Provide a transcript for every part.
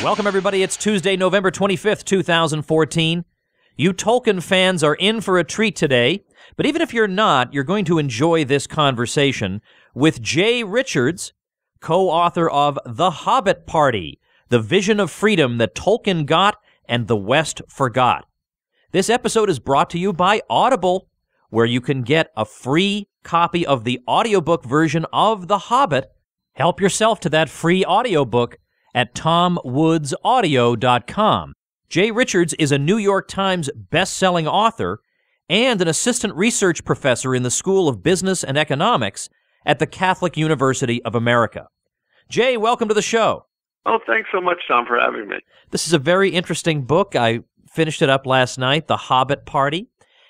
Welcome, everybody. It's Tuesday, November 25th, 2014. You Tolkien fans are in for a treat today, but even if you're not, you're going to enjoy this conversation with Jay Richards, co-author of The Hobbit Party, The Vision of Freedom That Tolkien Got and the West Forgot. This episode is brought to you by Audible, where you can get a free copy of the audiobook version of The Hobbit. Help yourself to that free audiobook at tomwoodsaudio.com. Jay Richards is a New York Times best-selling author and an assistant research professor in the School of Business and Economics at the Catholic University of America. Jay, welcome to the show. Oh, thanks so much, Tom, for having me. This is a very interesting book. I finished it up last night, The Hobbit Party.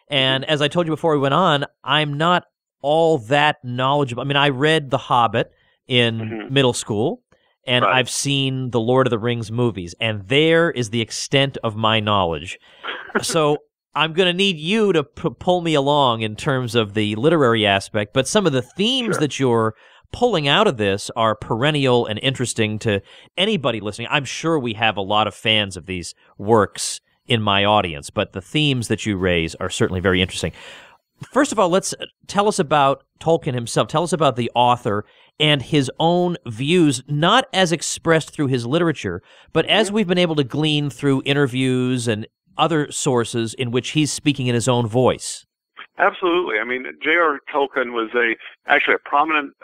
And as I told you before we went on, I'm not all that knowledgeable. I mean, I read The Hobbit in middle school, and I've seen the Lord of the Rings movies, and there is the extent of my knowledge. So I'm going to need you to pull me along in terms of the literary aspect, but some of the themes that you're pulling out of this are perennial and interesting to anybody listening. I'm sure we have a lot of fans of these works in my audience, but the themes that you raise are certainly very interesting. First of all, tell us about Tolkien himself. Tell us about the author and his own views, not as expressed through his literature, but as we've been able to glean through interviews and other sources in which he's speaking in his own voice. Absolutely. I mean, J.R. Tolkien was actually a prominent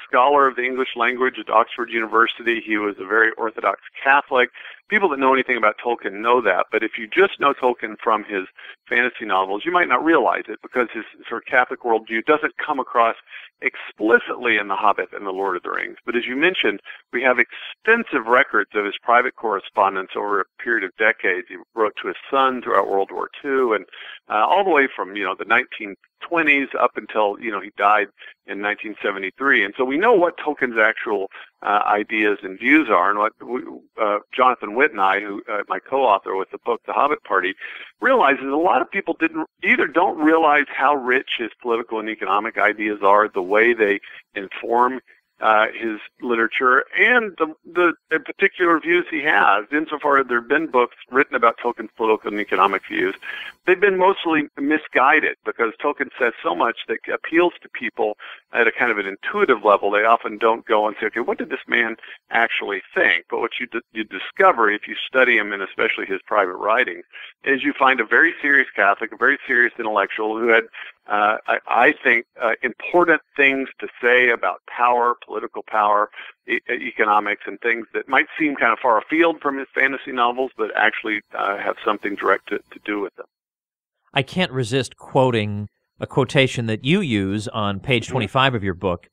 scholar of the English language at Oxford University. He was a very Orthodox Catholic. People that know anything about Tolkien know that, but if you just know Tolkien from his fantasy novels, you might not realize it because his sort of Catholic worldview doesn't come across explicitly in The Hobbit and The Lord of the Rings. But as you mentioned, we have extensive records of his private correspondence over a period of decades. He wrote to his son throughout World War II and all the way from, the 1920s up until, he died in 1973. And so we know what Tolkien's actual ideas and views are, and what Jonathan Witt and I, who my co-author with the book The Hobbit Party, realizes a lot of people don't realize how rich his political and economic ideas are, the way they inform his literature, and the particular views he has. Insofar as there have been books written about Tolkien's political and economic views, they've been mostly misguided because Tolkien says so much that appeals to people at a kind of an intuitive level. They often don't go and say, okay, what did this man actually think? But what you discover if you study him, and especially his private writings, is you find a very serious Catholic, a very serious intellectual who had I think important things to say about power, political power, economics, and things that might seem kind of far afield from his fantasy novels, but actually have something direct to do with them. I can't resist quoting a quotation that you use on page 25 of your book.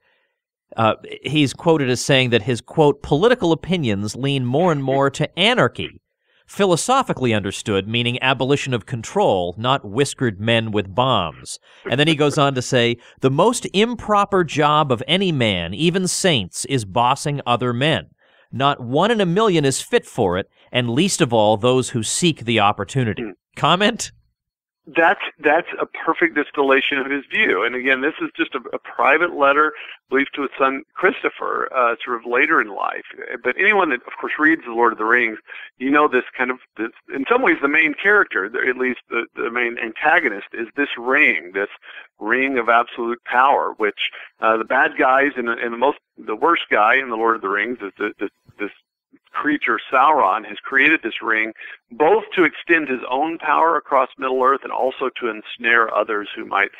He's quoted as saying that his, quote, political opinions lean more and more to anarchy, philosophically understood, meaning abolition of control, not whiskered men with bombs. And then he goes on to say, the most improper job of any man, even saints, is bossing other men. Not one in a million is fit for it, and least of all those who seek the opportunity. Comment? That's a perfect distillation of his view. And again, this is just a private letter, believed to his son Christopher, sort of later in life. But anyone that, of course, reads The Lord of the Rings, this kind of, in some ways, the main character, at least the main antagonist, is this ring of absolute power, which the bad guys and the worst guy in The Lord of the Rings is this creature Sauron has created this ring both to extend his own power across Middle-earth and also to ensnare others who might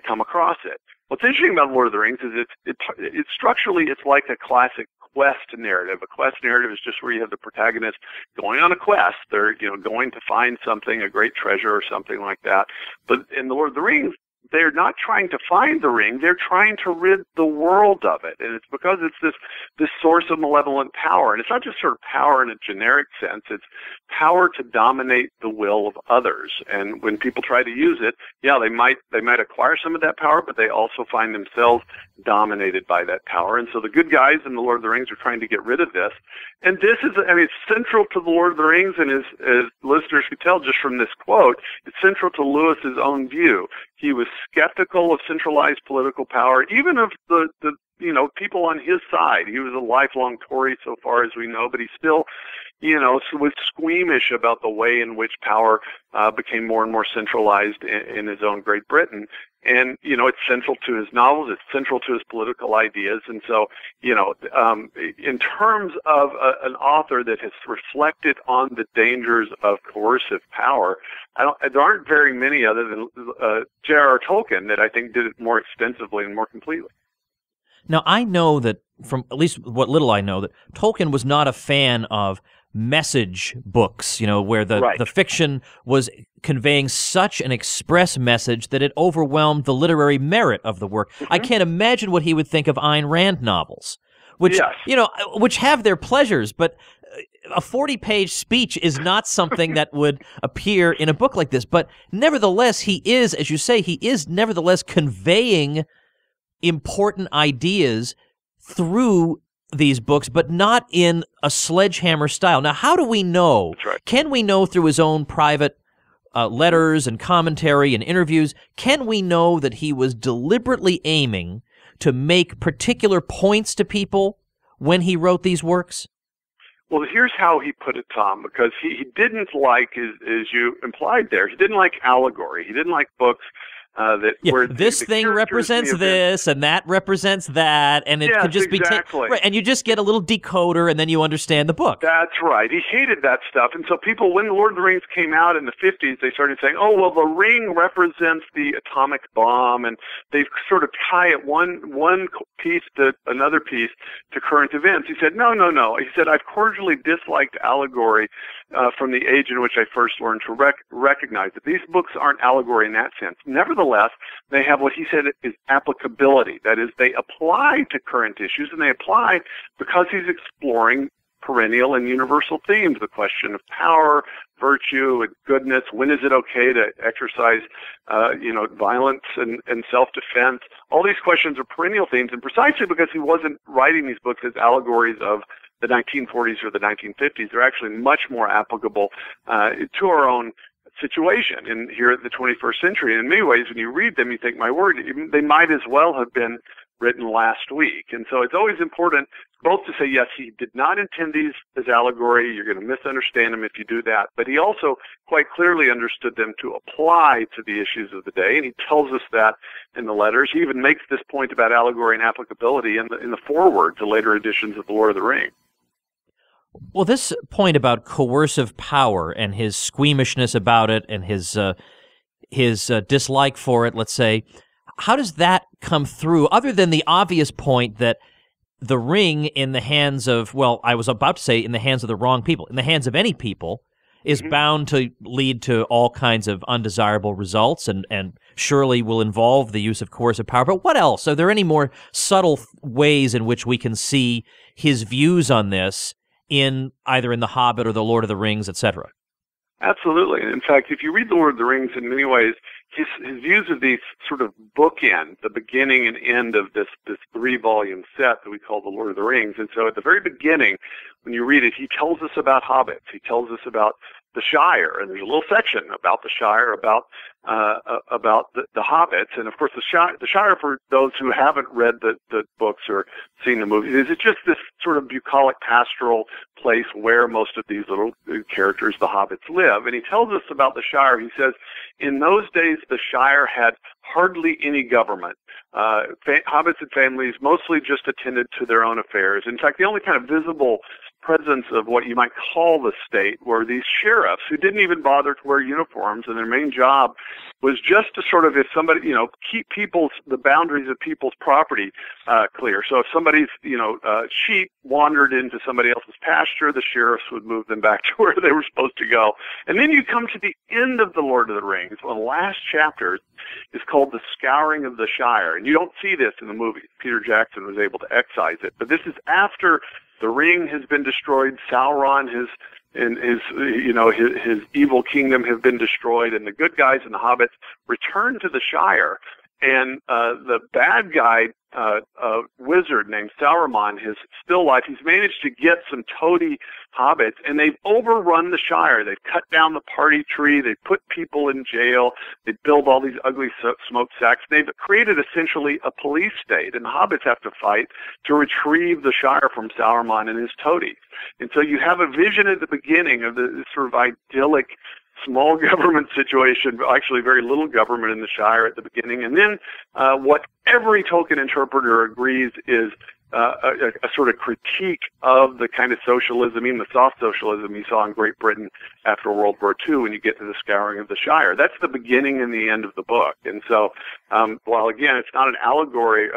come across it. What's interesting about Lord of the Rings is it's structurally it's like a classic quest narrative. A quest narrative is just where you have the protagonist going on a quest. They're going to find something, a great treasure or something like that. But in The Lord of the Rings, they're not trying to find the ring, they're trying to rid the world of it. And it's because it's this source of malevolent power. And it's not just sort of power in a generic sense, it's power to dominate the will of others. And when people try to use it, they might acquire some of that power, but they also find themselves dominated by that power. And so the good guys in The Lord of the Rings are trying to get rid of this. And this is, it's central to The Lord of the Rings, and as listeners could tell just from this quote, it's central to Lewis's own view. He was skeptical of centralized political power, even of the people on his side. He was a lifelong Tory so far as we know, but he still, was squeamish about the way in which power became more and more centralized in his own Great Britain. And, it's central to his novels, it's central to his political ideas. And so, in terms of an author that has reflected on the dangers of coercive power, there aren't very many other than J.R.R. Tolkien that I think did it more extensively and more completely. Now, I know that, from at least what little I know, that Tolkien was not a fan of message books, where the fiction was conveying such an express message that it overwhelmed the literary merit of the work. I can't imagine what he would think of Ayn Rand novels, which, which have their pleasures, but a 40-page speech is not something that would appear in a book like this. But nevertheless, he is, as you say, he is nevertheless conveying important ideas through these books, but not in a sledgehammer style. Now, how do we know? That's right. Can we know through his own private letters and commentary and interviews, can we know that he was deliberately aiming to make particular points to people when he wrote these works? Well, here's how he put it, Tom, because he didn't like, as you implied there, he didn't like allegory. He didn't like books where this thing represents this and that represents that, and it could just be right, and you just get a little decoder and then you understand the book. That's right. He hated that stuff, and so people, when Lord of the Rings came out in the 50s, they started saying, "Oh, well, the ring represents the atomic bomb," and they sort of tie it one piece to another piece to current events. He said, "No. He said, I've cordially disliked allegory from the age in which I first learned to recognize it. These books aren't allegory in that sense. Nevertheless, they have what he said is applicability. That is, they apply to current issues, and they apply because he's exploring perennial and universal themes, the question of power, virtue, and goodness. When is it okay to exercise, violence and self-defense? All these questions are perennial themes, and precisely because he wasn't writing these books as allegories of the 1940s or the 1950s, they're actually much more applicable to our own situation in here at the 21st century. And in many ways, when you read them, you think, my word, they might as well have been written last week. And so it's always important both to say, yes, he did not intend these as allegory. You're going to misunderstand them if you do that. But he also quite clearly understood them to apply to the issues of the day. And he tells us that in the letters. He even makes this point about allegory and applicability in the foreword to later editions of The Lord of the Rings. Well, this point about coercive power and his squeamishness about it and his dislike for it, let's say, how does that come through, other than the obvious point that the ring in the hands of, well, I was about to say in the hands of the wrong people, in the hands of any people, is bound to lead to all kinds of undesirable results and surely will involve the use of coercive power. But what else? Are there any more subtle ways in which we can see his views on this in either in The Hobbit or The Lord of the Rings, etc.? Absolutely. In fact, if you read The Lord of the Rings, in many ways, his views of these sort of bookend, the beginning and end of this 3-volume set that we call The Lord of the Rings. And so at the very beginning, when you read it, he tells us about hobbits. He tells us about the Shire, and there's a little section about the Shire, about the hobbits. And of course, the Shire, for those who haven't read the books or seen the movies, is just this sort of bucolic pastoral place where most of these little characters, the hobbits, live. And he tells us about the Shire. He says, in those days, the Shire had hardly any government. Hobbits and families mostly just attended to their own affairs. In fact, the only kind of visible presence of what you might call the state were these sheriffs who didn't even bother to wear uniforms, and their main job was just to sort of, if somebody, keep the boundaries of people's property clear. So if somebody's, sheep wandered into somebody else's pasture, the sheriffs would move them back to where they were supposed to go. And then you come to the end of The Lord of the Rings. One of the last chapters is called The Scouring of the Shire. And you don't see this in the movies. Peter Jackson was able to excise it. But this is after the ring has been destroyed, Sauron his evil kingdom have been destroyed, and the good guys and the hobbits return to the Shire. And the bad guy a wizard named Sauron, his still life. He's managed to get some toady hobbits, and they've overrun the Shire. They've cut down the party tree. They've put people in jail. They build all these ugly smokestacks. They've created essentially a police state, and the hobbits have to fight to retrieve the Shire from Sauron and his toadies. And so you have a vision at the beginning of this sort of idyllic small government situation, actually very little government in the Shire at the beginning. And then what every Tolkien interpreter agrees is a sort of critique of the kind of socialism, even the soft socialism you saw in Great Britain after World War II when you get to the scouring of the Shire. That's the beginning and the end of the book. And so, while again, it's not an allegory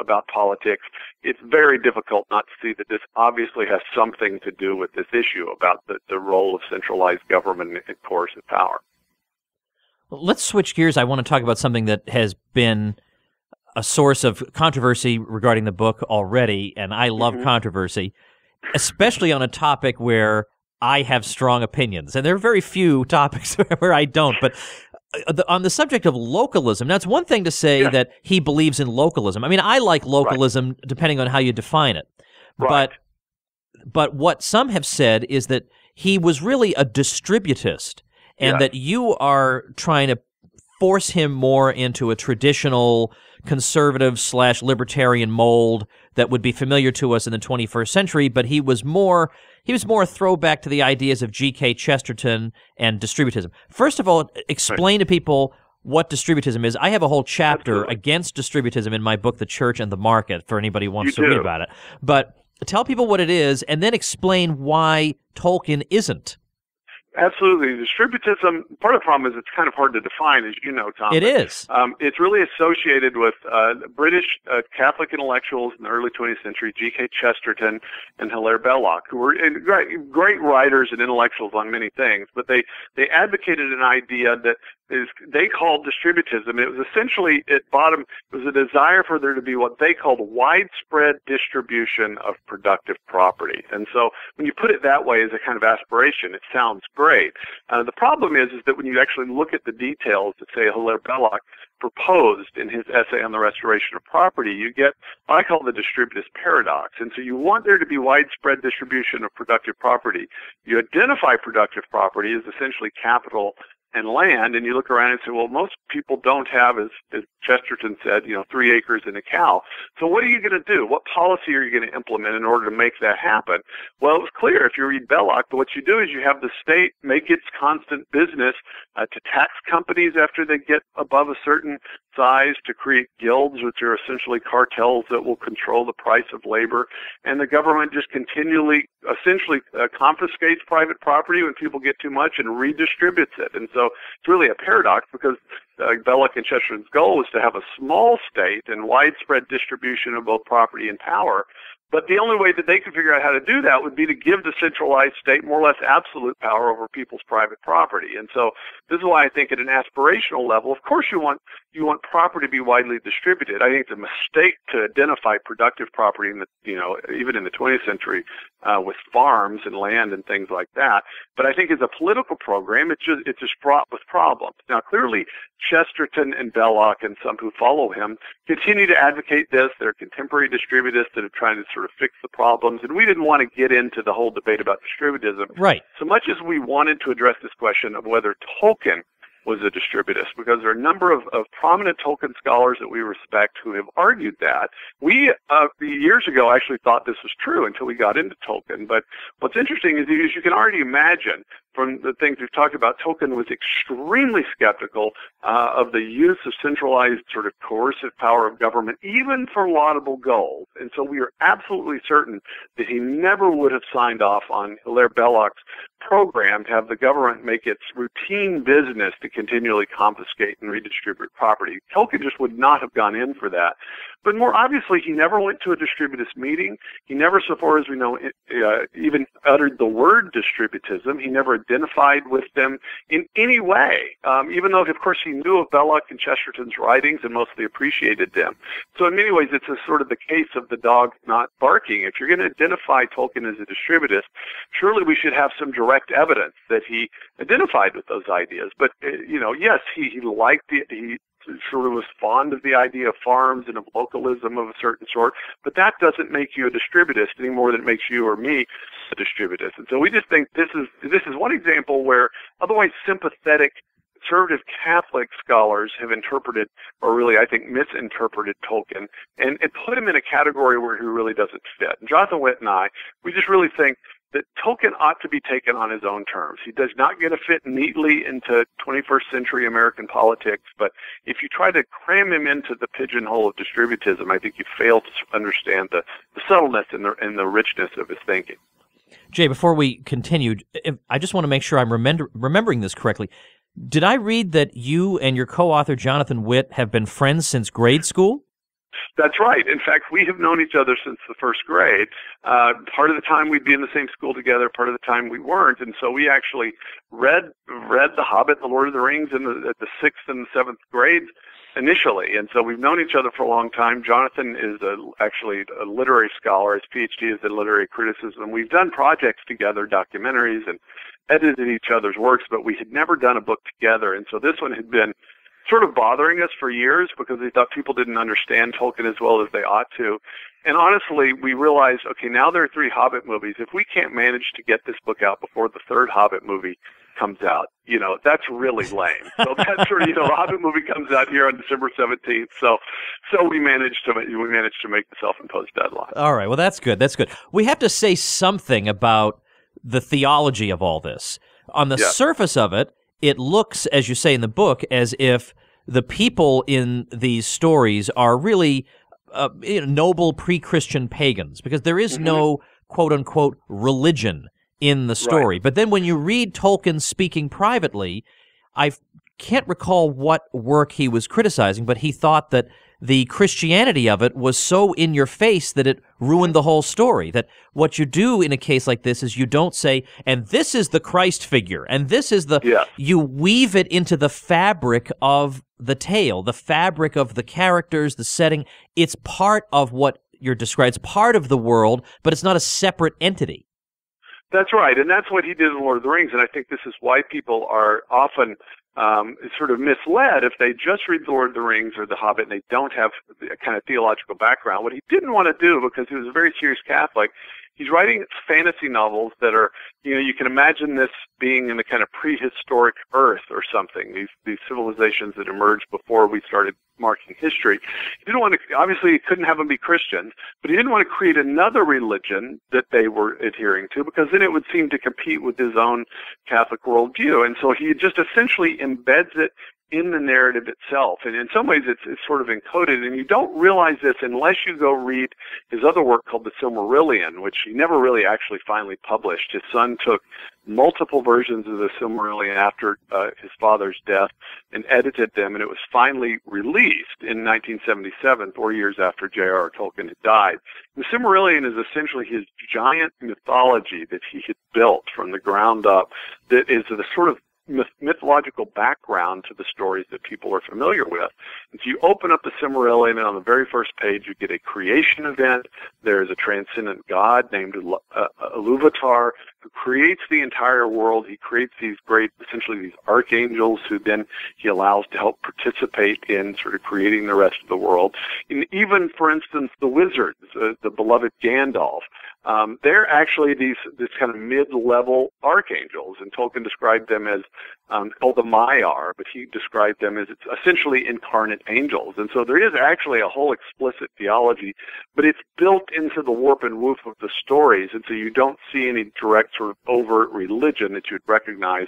about politics, it's very difficult not to see that this obviously has something to do with this issue about the role of centralized government and coercive power. Let's switch gears. I want to talk about something that has been a source of controversy regarding the book already, and I love controversy, especially on a topic where I have strong opinions. And there are very few topics where I don't, but on the subject of localism, now it's one thing to say that he believes in localism. I mean, I like localism depending on how you define it. But what some have said is that he was really a distributist, and that you are trying to force him more into a traditional conservative/libertarian mold that would be familiar to us in the 21st century, but he was more a throwback to the ideas of G.K. Chesterton and distributism. First of all, explain to people what distributism is. I have a whole chapter against distributism in my book, The Church and the Market, for anybody who wants to read about it. But tell people what it is, and then explain why Tolkien isn't. Absolutely. Distributism, part of the problem is it's kind of hard to define, as you know, Tom. It is. It's really associated with British Catholic intellectuals in the early 20th century, G.K. Chesterton and Hilaire Belloc, who were great writers and intellectuals on many things, but they advocated an idea that they called distributism. It was essentially, at bottom, it was a desire for there to be what they called widespread distribution of productive property. And so when you put it that way as a kind of aspiration, it sounds great. The problem is that when you actually look at the details that, say, Hilaire Belloc proposed in his essay on the restoration of property, you get what I call the distributist paradox. And so you want there to be widespread distribution of productive property. You identify productive property as essentially capital and land, and you look around and say, well, most people don't have, as Chesterton said, 3 acres and a cow. So what are you going to do? What policy are you going to implement in order to make that happen? Well, it was clear if you read Belloc, but what you do is you have the state make its constant business to tax companies after they get above a certain size, to create guilds, which are essentially cartels that will control the price of labor, and the government just continually, essentially confiscates private property when people get too much and redistributes it. And so it's really a paradox, because Belloc and Chesterton's goal was to have a small state and widespread distribution of both property and power. But the only way that they could figure out how to do that would be to give the centralized state more or less absolute power over people's private property. And so this is why I think at an aspirational level, of course you want property to be widely distributed. I think it's a mistake to identify productive property in the, even in the 20th century with farms and land and things like that. But I think as a political program, it's just fraught with problems. Now, clearly, Chesterton and Belloc and some who follow him continue to advocate this. They're contemporary distributists that are trying to sort of fix the problems. And we didn't want to get into the whole debate about distributism. Right. So much as we wanted to address this question of whether Tolkien was a distributist, because there are a number of prominent Tolkien scholars that we respect who have argued that. We, years ago, actually thought this was true until we got into Tolkien. But what's interesting is you can already imagine from the things we've talked about, Tolkien was extremely skeptical of the use of centralized sort of coercive power of government, even for laudable goals. And so we are absolutely certain that he never would have signed off on Hilaire Belloc's program to have the government make its routine business to continually confiscate and redistribute property. Tolkien just would not have gone in for that. But more obviously, he never went to a distributist meeting. He never, so far as we know, even uttered the word distributism. He never identified with them in any way, even though, of course, he knew of Belloc and Chesterton's writings and mostly appreciated them. So in many ways, it's a sort of the case of the dog not barking. If you're going to identify Tolkien as a distributist, surely we should have some direct evidence that he identified with those ideas. But, yes, he liked it. He sort of was fond of the idea of farms and of localism of a certain sort, but that doesn't make you a distributist any more than it makes you or me a distributist. And so we just think this is one example where otherwise sympathetic conservative Catholic scholars have interpreted, or really I think misinterpreted, Tolkien and put him in a category where he really doesn't fit. And Jonathan Witt and I, we just really think that Tolkien ought to be taken on his own terms. He does not get to fit neatly into 21st century American politics, but if you try to cram him into the pigeonhole of distributism, I think you fail to understand the subtleness and the richness of his thinking. Jay, before we continue, I just want to make sure I'm remembering this correctly. Did I read that you and your co-author, Jonathan Witt, have been friends since grade school? That's right. In fact, we have known each other since the first grade. Part of the time we'd be in the same school together, part of the time we weren't, and so we actually read The Hobbit and The Lord of the Rings at the 6th and 7th grades initially, and so we've known each other for a long time. Jonathan is actually a literary scholar. His PhD is in literary criticism. We've done projects together, documentaries, and edited each other's works, but we had never done a book together, and so this one had been sort of bothering us for years because we thought people didn't understand Tolkien as well as they ought to. And honestly, we realized, okay, now there are 3 Hobbit movies. If we can't manage to get this book out before the 3rd Hobbit movie comes out, that's really lame. So that's sort of, the Hobbit movie comes out here on December 17th. So we managed to make the self-imposed deadline. All right. Well, that's good. That's good. We have to say something about the theology of all this. On the surface of it, it looks, as you say in the book, as if the people in these stories are really noble pre-Christian pagans, because there is no quote-unquote religion in the story. Right. But then when you read Tolkien speaking privately, I can't recall what work he was criticizing, but he thought that the Christianity of it was so in your face that it ruined the whole story. That what you do in a case like this is you don't say, and this is the Christ figure, and this is the... Yeah. You weave it into the fabric of the tale, the fabric of the characters, the setting. It's part of what you're describing. It's part of the world, but it's not a separate entity. That's right, and that's what he did in Lord of the Rings, and I think this is why people are often sort of misled if they just read The Lord of the Rings or The Hobbit and they don't have a kind of theological background. What he didn't want to do, because he was a very serious Catholic, he's writing fantasy novels that are, you can imagine this being in the kind of prehistoric Earth or something, these civilizations that emerged before we started marking history. He didn't want to, obviously he couldn't have them be Christians, but he didn't want to create another religion that they were adhering to, because then it would seem to compete with his own Catholic worldview. And so he just essentially embeds it in the narrative itself. And in some ways it's sort of encoded, and you don't realize this unless you go read his other work called The Silmarillion, which he never really actually finally published. His son took multiple versions of The Silmarillion after his father's death and edited them, and it was finally released in 1977, 4 years after J.R.R. Tolkien had died. The Silmarillion is essentially his giant mythology that he had built from the ground up, that is the sort of mythological background to the stories that people are familiar with. And so you open up the Silmarillion, and on the very first page you get a creation event. There is a transcendent god named Iluvatar who creates the entire world. He creates these essentially these archangels who then he allows to help participate in sort of creating the rest of the world. And even, for instance, the wizards, the beloved Gandalf, they're actually this kind of mid-level archangels, and Tolkien described them as called the Maiar, but he described them as essentially incarnate angels. And so there is actually a whole explicit theology, but it's built into the warp and woof of the stories, and so you don't see any direct sort of overt religion that you would recognize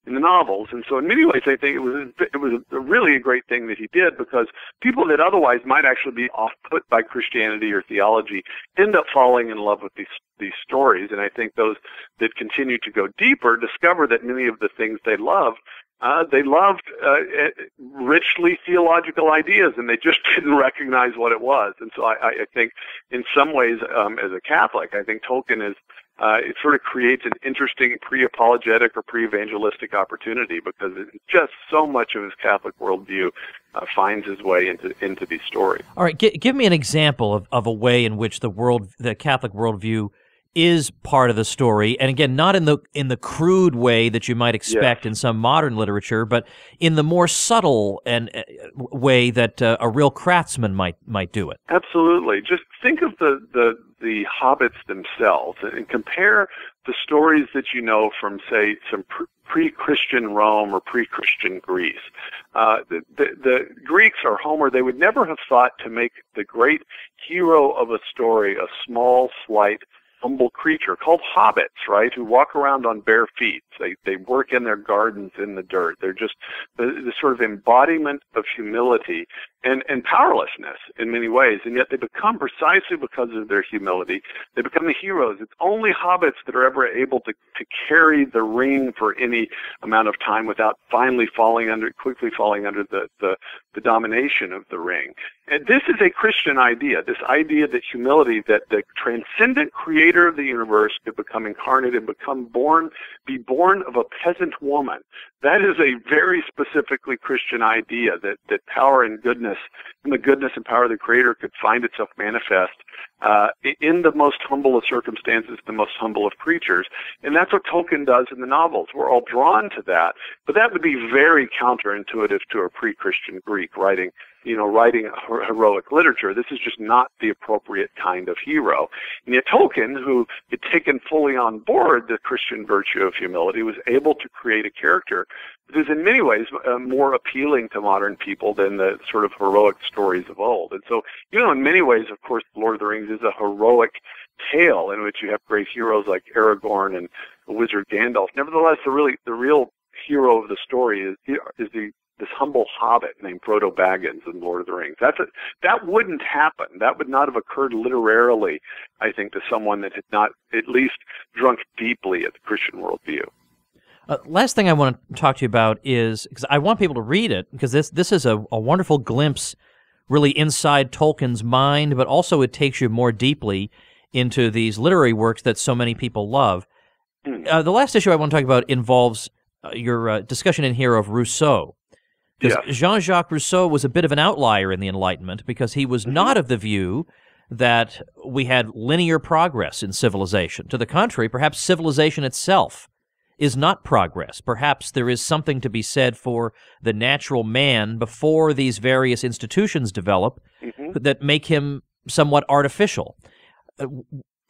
in the novels. And so in many ways I think it was really a great thing that he did, because people that otherwise might actually be off-put by Christianity or theology end up falling in love with these stories. And I think those that continue to go deeper discover that many of the things they loved richly theological ideas, and they just didn't recognize what it was. And so I think in some ways, as a Catholic, I think Tolkien is it sort of creates an interesting pre-apologetic or pre-evangelistic opportunity, because just so much of his Catholic worldview finds his way into these stories. All right, give me an example of a way in which the Catholic worldview is part of the story, and again, not in the crude way that you might expect in some modern literature, but in the more subtle and way that a real craftsman might do it. Absolutely. Just think of the hobbits themselves and compare the stories that you know from, say, some pre-Christian Rome or pre-Christian Greece. The Greeks or Homer, they would never have thought to make the great hero of a story a small, slight, humble creature called hobbits, right, who walk around on bare feet. They work in their gardens in the dirt. They're just the sort of embodiment of humility and powerlessness in many ways, and yet they become, precisely because of their humility, they become the heroes. It's only hobbits that are ever able to carry the ring for any amount of time without quickly falling under the domination of the ring. And this is a Christian idea, this idea that humility, that the transcendent creator of the universe could become incarnate and be born of a peasant woman. That is a very specifically Christian idea, that power and goodness, and the goodness and power of the Creator could find itself manifest in the most humble of circumstances, the most humble of creatures. And that's what Tolkien does in the novels. We're all drawn to that, but that would be very counterintuitive to a pre-Christian Greek writing heroic literature. This is just not the appropriate kind of hero. And yet Tolkien, who had taken fully on board the Christian virtue of humility, was able to create a character that is in many ways more appealing to modern people than the sort of heroic stories of old. And so, in many ways, of course, Lord of the Rings is a heroic tale in which you have great heroes like Aragorn and the wizard Gandalf. Nevertheless, the real hero of the story is this humble hobbit named Frodo Baggins in Lord of the Rings. That wouldn't happen. That would not have occurred literarily, I think, to someone that had not at least drunk deeply at the Christian worldview. Last thing I want to talk to you about is, because I want people to read it, because this is a wonderful glimpse really inside Tolkien's mind, but also it takes you more deeply into these literary works that so many people love. The last issue I want to talk about involves your discussion in here of Rousseau. Because Jean-Jacques Rousseau was a bit of an outlier in the Enlightenment because he was not of the view that we had linear progress in civilization. To the contrary, perhaps civilization itself is not progress. Perhaps there is something to be said for the natural man before these various institutions develop that make him somewhat artificial.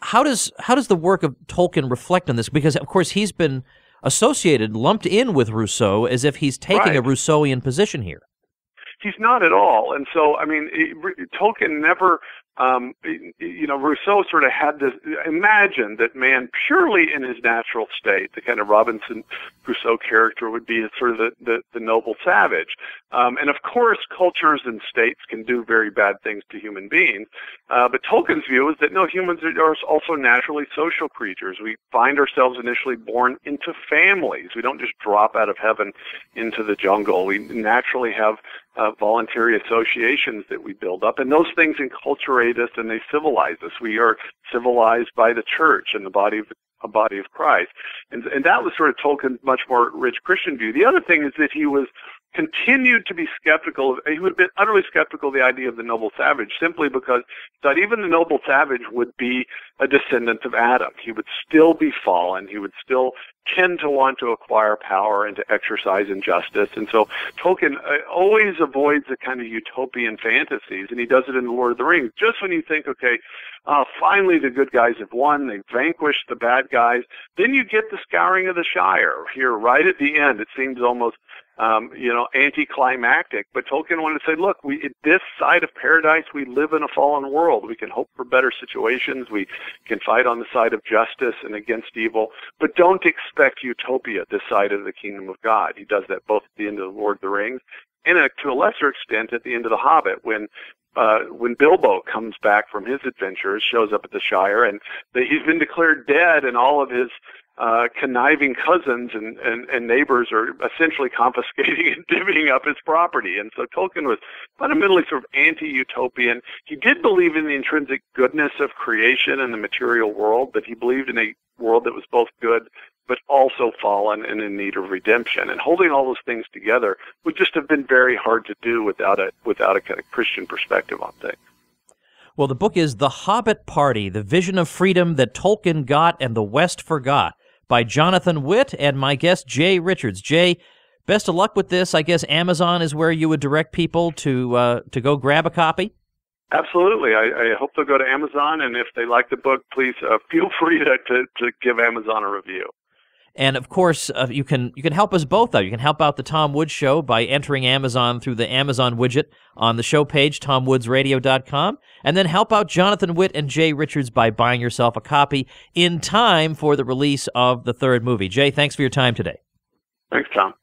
How does the work of Tolkien reflect on this? Because, of course, he's been lumped in with Rousseau as if he's taking a Rousseauian position here. He's not at all. And so, I mean, Tolkien never, Rousseau sort of had this, imagine that man purely in his natural state, the kind of Robinson Crusoe character would be sort of the noble savage. And of course, cultures and states can do very bad things to human beings. But Tolkien's view is that no, humans are also naturally social creatures. We find ourselves initially born into families. We don't just drop out of heaven into the jungle. We naturally have voluntary associations that we build up, and those things enculturate us and they civilize us. We are civilized by the church and the body of Christ, and that was sort of Tolkien's much more rich Christian view. The other thing is that he continued to be skeptical. He would have been utterly skeptical of the idea of the noble savage, simply because he thought even the noble savage would be a descendant of Adam. He would still be fallen. He would still tend to want to acquire power and to exercise injustice. And so Tolkien always avoids the kind of utopian fantasies, and he does it in The Lord of the Rings. Just when you think, okay, finally the good guys have won, they've vanquished the bad guys, then you get the scouring of the Shire here right at the end. It seems almost anticlimactic, but Tolkien wanted to say, look, at this side of paradise, we live in a fallen world. We can hope for better situations. We can fight on the side of justice and against evil, but don't expect utopia this side of the kingdom of God. He does that both at the end of The Lord of the Rings and to a lesser extent at the end of The Hobbit, when Bilbo comes back from his adventures, shows up at the Shire, and he's been declared dead, and all of his conniving cousins and neighbors are essentially confiscating and divvying up his property. And so Tolkien was fundamentally sort of anti-utopian. He did believe in the intrinsic goodness of creation and the material world, but he believed in a world that was both good but also fallen and in need of redemption. And holding all those things together would just have been very hard to do without a kind of Christian perspective on things. Well, the book is The Hobbit Party, The Vision of Freedom That Tolkien Got and the West Forgot, by Jonathan Witt and my guest, Jay Richards. Jay, best of luck with this. I guess Amazon is where you would direct people to go grab a copy? Absolutely. I hope they'll go to Amazon, and if they like the book, please feel free to give Amazon a review. And, of course, you can help us both out. You can help out the Tom Woods Show by entering Amazon through the Amazon widget on the show page, tomwoodsradio.com, and then help out Jonathan Witt and Jay Richards by buying yourself a copy in time for the release of the third movie. Jay, thanks for your time today. Thanks, Tom.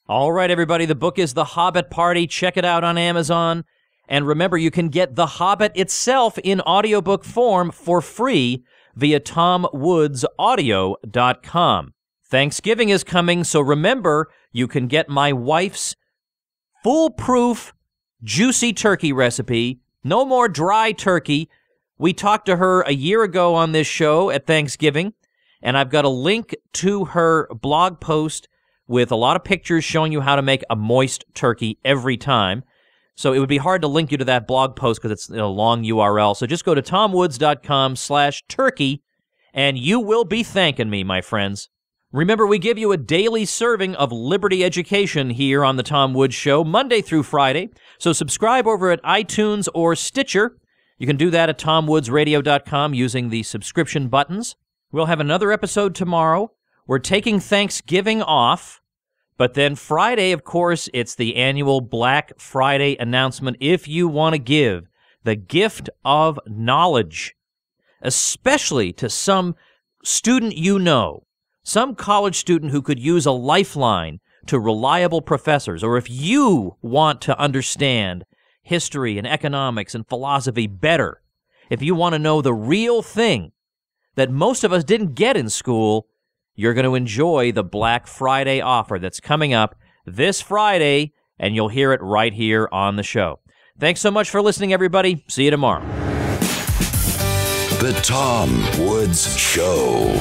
All right, everybody, the book is The Hobbit Party. Check it out on Amazon. And remember, you can get The Hobbit itself in audiobook form for free via tomwoodsaudio.com. Thanksgiving is coming, so remember, you can get my wife's foolproof juicy turkey recipe. No more dry turkey. We talked to her a year ago on this show at Thanksgiving, and I've got a link to her blog post with a lot of pictures showing you how to make a moist turkey every time. So it would be hard to link you to that blog post because it's a long URL. So just go to tomwoods.com/turkey, and you will be thanking me, my friends. Remember, we give you a daily serving of Liberty education here on the Tom Woods Show, Monday through Friday. So subscribe over at iTunes or Stitcher. You can do that at tomwoodsradio.com using the subscription buttons. We'll have another episode tomorrow. We're taking Thanksgiving off, but then Friday, of course, it's the annual Black Friday announcement. If you want to give the gift of knowledge, especially to some student you know, some college student who could use a lifeline to reliable professors, or if you want to understand history and economics and philosophy better, if you want to know the real thing that most of us didn't get in school, you're going to enjoy the Black Friday offer that's coming up this Friday, and you'll hear it right here on the show. Thanks so much for listening, everybody. See you tomorrow. The Tom Woods Show.